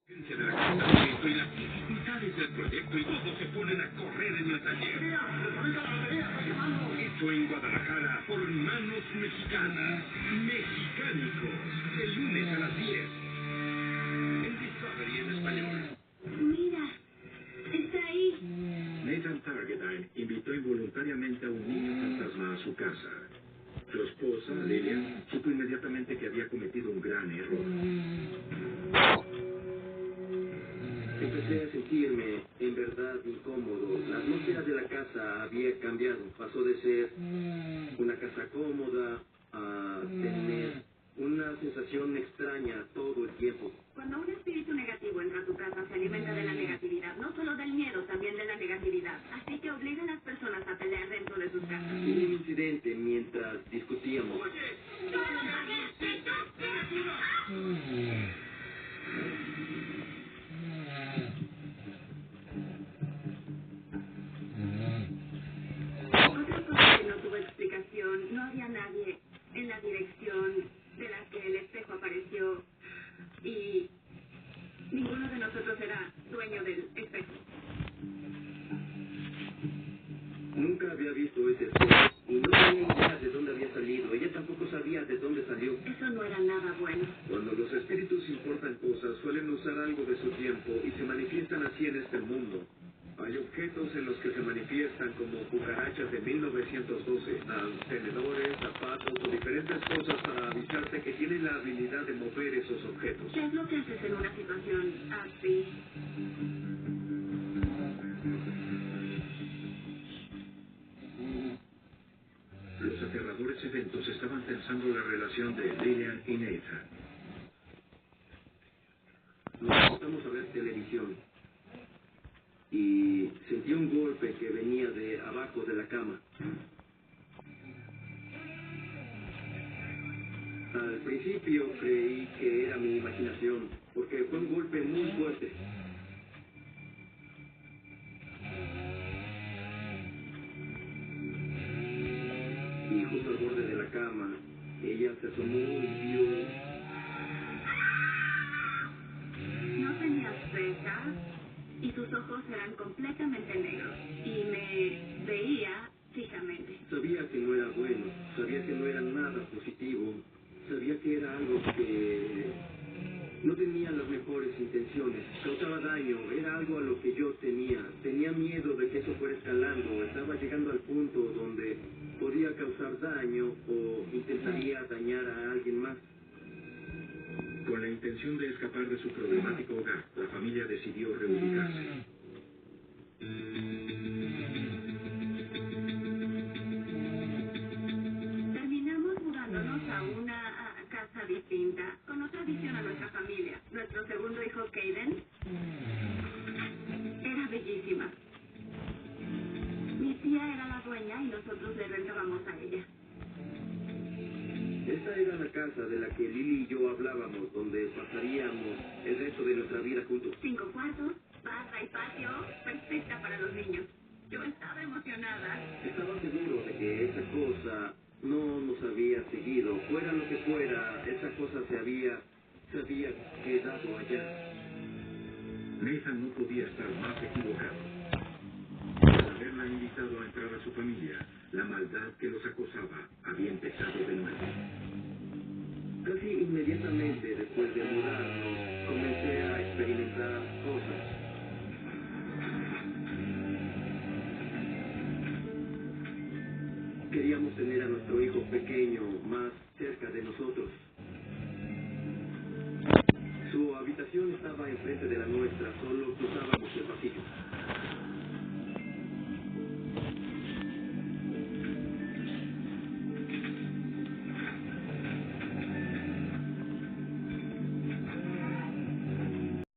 De la casa y las dificultades del proyecto y todos se ponen a correr en el taller. Hecho en Guadalajara por manos mexicanas. Mexicánicos. El lunes a las 10. En Discovery en español. Mira, está ahí. Nathan Targetine invitó involuntariamente a un niño fantasma a su casa. Su esposa, Lillian, supo inmediatamente que había cometido un gran error. Empecé a sentirme, en verdad, incómodo. La atmósfera de la casa había cambiado. Pasó de ser una casa cómoda a tener una sensación extraña todo el tiempo. Cuando un espíritu negativo entra a tu casa, se alimenta de la negatividad. No solo del miedo, también de la negatividad. Así que obliga a las personas a pelear dentro de sus casas. Hubo un incidente mientras discutíamos. Otra cosa que no tuvo explicación, no había nadie en la dirección de la que el espejo apareció y ninguno de nosotros era dueño del espejo. Nunca había visto ese espejo y no tenía idea de dónde había salido. Ella tampoco sabía de dónde salió. Eso no era nada bueno. Cuando los espíritus importan cosas, suelen usar algo de su tiempo y se manifiestan así en este mundo. Hay objetos en los que se manifiestan como cucarachas de 1912, tenedores, zapatos o diferentes cosas para avisarte que tienen la habilidad de mover esos objetos. ¿Qué es lo que haces en una situación así? Los aterradores eventos estaban tensando la relación de Lillian y Nathan. Nos sentamos a ver televisión y sentí un golpe que venía de abajo de la cama. Al principio creí que era mi imaginación, porque fue un golpe muy fuerte. Y justo al borde de la cama, ella se asomó y vio. No tenía cejas y sus ojos eran completamente negros y me veía fijamente. Sabía que no era bueno, sabía que no era nada positivo, sabía que era algo que no tenía las mejores intenciones, causaba daño, era algo a lo que yo tenía miedo de que eso fuera escalando, estaba llegando al punto donde podía causar daño o intentaría dañar a alguien más. Con la intención de escapar de su problemático hogar, la familia decidió reubicarse. Terminamos mudándonos a una casa distinta, con otra visión a nuestra familia. Nuestro segundo hijo, Caden, era bellísima. Mi tía era la dueña y nosotros le rentábamos a ella. Esta era la casa de la que Lily y yo hablábamos, donde pasaríamos el resto de nuestra vida juntos. 5 cuartos, barra y patio, perfecta para los niños. Yo estaba emocionada. Estaba seguro de que esa cosa no nos había seguido. Fuera lo que fuera, esa cosa se había quedado allá. Nathan no podía estar más equivocado. Al haberla invitado a entrar a su familia, la maldad que los acosaba había empezado de nuevo. Casi inmediatamente después de mudarnos, comencé a experimentar cosas. Queríamos tener a nuestro hijo pequeño más cerca de nosotros. Su habitación estaba enfrente de la nuestra, solo cruzábamos el pasillo.